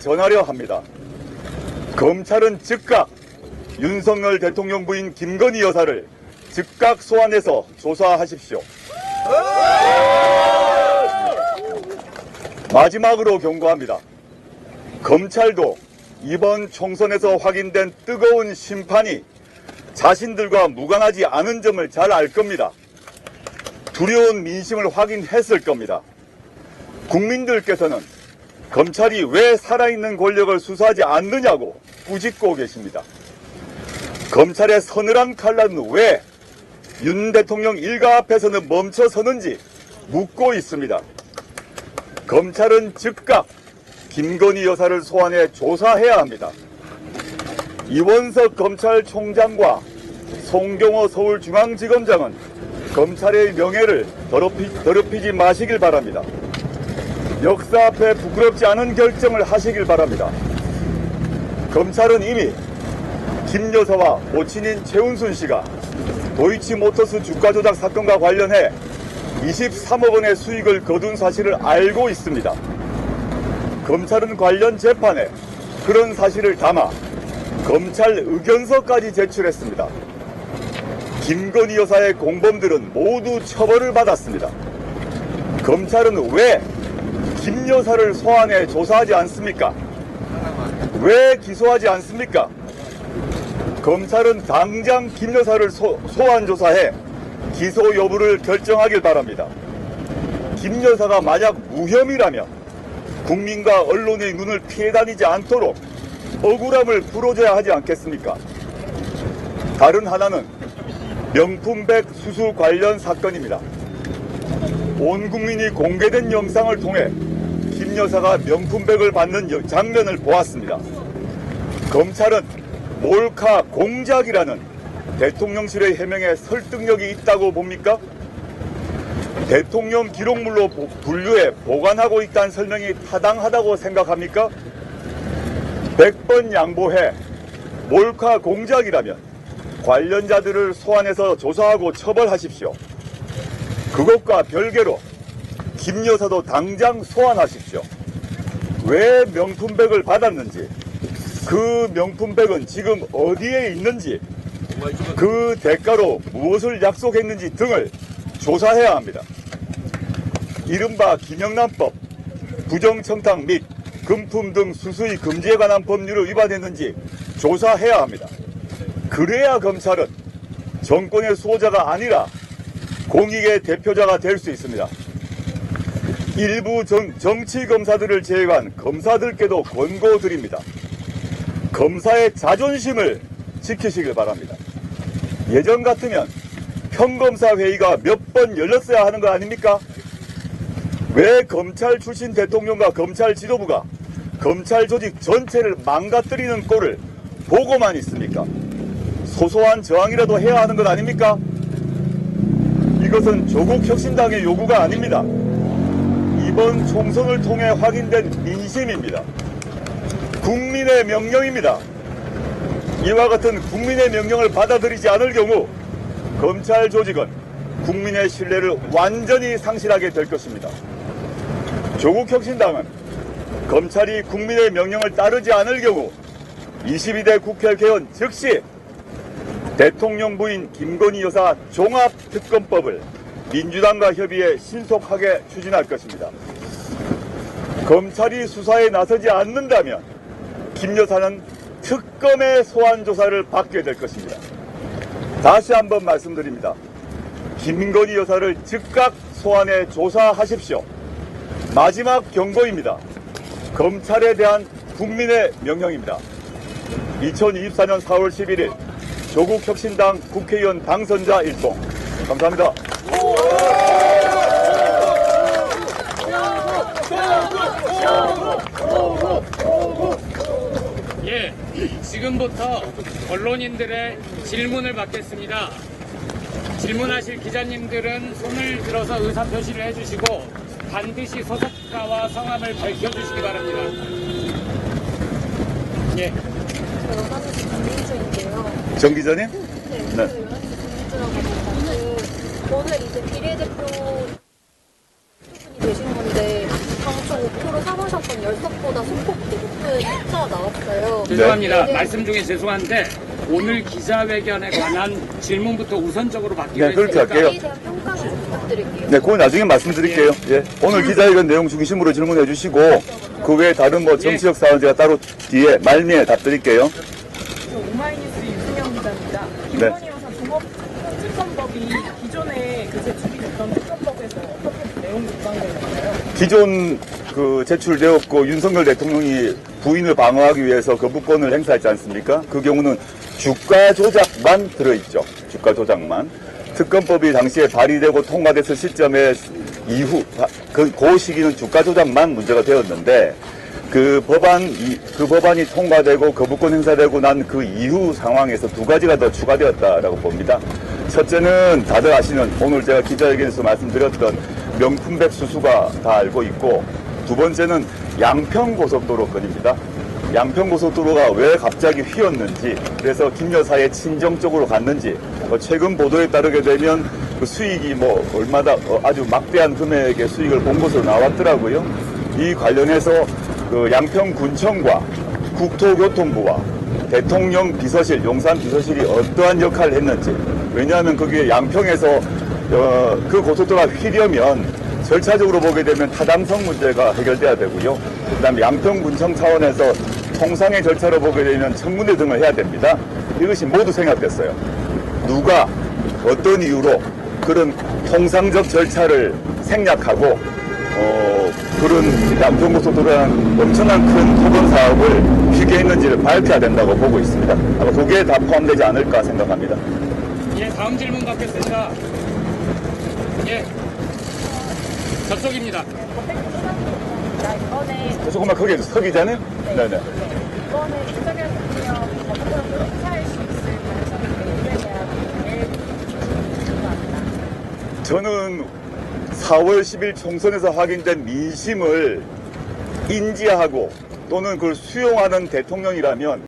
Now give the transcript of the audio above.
전하려 합니다. 검찰은 즉각 윤석열 대통령 부인 김건희 여사를 즉각 소환해서 조사하십시오. 마지막으로 경고합니다. 검찰도 이번 총선에서 확인된 뜨거운 심판이 자신들과 무관하지 않은 점을 잘 알 겁니다. 두려운 민심을 확인했을 겁니다. 국민들께서는 검찰이 왜 살아있는 권력을 수사하지 않느냐고 꾸짖고 계십니다. 검찰의 서늘한 칼날은 왜 윤 대통령 일가 앞에서는 멈춰서는지 묻고 있습니다. 검찰은 즉각 김건희 여사를 소환해 조사해야 합니다. 이원석 검찰총장과 송경호 서울중앙지검장은 검찰의 명예를 더럽히지 마시길 바랍니다. 역사 앞에 부끄럽지 않은 결정을 하시길 바랍니다. 검찰은 이미 김 여사와 모친인 최은순 씨가 도이치모터스 주가 조작 사건과 관련해 23억 원의 수익을 거둔 사실을 알고 있습니다. 검찰은 관련 재판에 그런 사실을 담아 검찰 의견서까지 제출했습니다. 김건희 여사의 공범들은 모두 처벌을 받았습니다. 검찰은 왜 김 여사를 소환해 조사하지 않습니까? 왜 기소하지 않습니까? 검찰은 당장 김 여사를 소환 조사해 기소 여부를 결정하길 바랍니다. 김 여사가 만약 무혐의라면 국민과 언론의 눈을 피해 다니지 않도록 억울함을 풀어줘야 하지 않겠습니까? 다른 하나는 명품백 수수 관련 사건입니다. 온 국민이 공개된 영상을 통해 김 여사가 명품백을 받는 장면을 보았습니다. 검찰은 몰카 공작이라는 대통령실의 해명에 설득력이 있다고 봅니까? 대통령 기록물로 분류해 보관하고 있다는 설명이 타당하다고 생각합니까? 100번 양보해 몰카 공작이라면 관련자들을 소환해서 조사하고 처벌하십시오. 그것과 별개로 김 여사도 당장 소환하십시오. 왜 명품백을 받았는지, 그 명품백은 지금 어디에 있는지, 그 대가로 무엇을 약속했는지 등을 조사해야 합니다. 이른바 김영란법, 부정청탁 및 금품 등 수수의 금지에 관한 법률을 위반했는지 조사해야 합니다. 그래야 검찰은 정권의 수호자가 아니라 공익의 대표자가 될 수 있습니다. 일부 정치 검사들을 제외한 검사들께도 권고드립니다. 검사의 자존심을 지키시길 바랍니다. 예전 같으면 평검사 회의가 몇 번 열렸어야 하는 거 아닙니까? 왜 검찰 출신 대통령과 검찰 지도부가 검찰 조직 전체를 망가뜨리는 꼴을 보고만 있습니까? 소소한 저항이라도 해야 하는 것 아닙니까? 이것은 조국혁신당의 요구가 아닙니다. 이번 총선을 통해 확인된 민심입니다. 국민의 명령입니다. 이와 같은 국민의 명령을 받아들이지 않을 경우 검찰 조직은 국민의 신뢰를 완전히 상실하게 될 것입니다. 조국혁신당은 검찰이 국민의 명령을 따르지 않을 경우 22대 국회 개헌 즉시 대통령 부인 김건희 여사 종합특검법을 민주당과 협의해 신속하게 추진할 것입니다. 검찰이 수사에 나서지 않는다면 김 여사는 특검의 소환 조사를 받게 될 것입니다. 다시 한번 말씀드립니다. 김건희 여사를 즉각 소환해 조사하십시오. 마지막 경고입니다. 검찰에 대한 국민의 명령입니다. 2024년 4월 11일 조국혁신당 국회의원 당선자 일동. 감사합니다. 예, 지금부터 언론인들의 질문을 받겠습니다. 질문하실 기자님들은 손을 들어서 의사 표시를 해주시고 반드시 소속가와 성함을 밝혀주시기 바랍니다. 예. 정 기자님? 네. 오늘 이제 비례대표 분이 되신 건데 당초 목표로 삼으셨던 전 열석보다 소폭 높은 숫자가 나왔어요. 죄송합니다. 네. 말씀 중에 죄송한데 오늘 기자회견에 관한 질문부터 우선적으로 받기로 네, 그렇게 했으니까 할게요. 이에 대한 평가 좀 부탁드릴게요. 네, 그건 나중에 말씀드릴게요. 예. 오늘 기자회견 내용 중심으로 질문해 주시고, 그 외에 다른 뭐 정치적 사항 제가 따로 뒤에 말미에 답드릴게요. 오마이뉴스 유승영 기자입니다. 네. 김건희 여사 종합특검법이 기존에 그 제출이 됐던 특검법에서 어떻게 내용 조정되어 있나요? 기존 그 제출되었고 윤석열 대통령이 부인을 방어하기 위해서 거부권을 행사했지 않습니까? 그 경우는 주가 조작만 들어있죠. 주가 조작만. 특검법이 당시에 발의되고 통과됐을 시점에 이후 그 시기는 주가 조작만 문제가 되었는데 그 법안이 통과되고 거부권 행사되고 난 그 이후 상황에서 두 가지가 더 추가되었다라고 봅니다. 첫째는 다들 아시는 오늘 제가 기자회견에서 말씀드렸던 명품백 수수가 다 알고 있고, 두 번째는 양평고속도로 건입니다. 양평고속도로가 왜 갑자기 휘었는지, 그래서 김 여사의 친정 쪽으로 갔는지, 최근 보도에 따르게 되면 그 수익이 뭐 얼마다 아주 막대한 금액의 수익을 본 것으로 나왔더라고요. 이 관련해서 그 양평군청과 국토교통부와 대통령 비서실, 용산 비서실이 어떠한 역할을 했는지, 왜냐하면 거기에 양평에서 그 고속도로가 휘려면 절차적으로 보게 되면 타당성 문제가 해결돼야 되고요. 그다음에 양평군청 차원에서 통상의 절차로 보게 되면 청문회 등을 해야 됩니다. 이것이 모두 생략됐어요. 누가 어떤 이유로 그런 통상적 절차를 생략하고 그런 양평고속도로라는 엄청난 큰 토건 사업을 피게했는지를 밝혀야 된다고 보고 있습니다. 아마 그게 다 포함되지 않을까 생각합니다. 예, 다음 질문 받겠습니다. 예, 저쪽입니다. 이번에 조금만 크게 해주세요. 서 기자는? 네네. 이번에 윤석열 대통령 거부권을 행사할 수 있을 가능성이 굉장히 궁금합니다. 저는 4월 10일 총선에서 확인된 민심을 인지하고 또는 그걸 수용하는 대통령이라면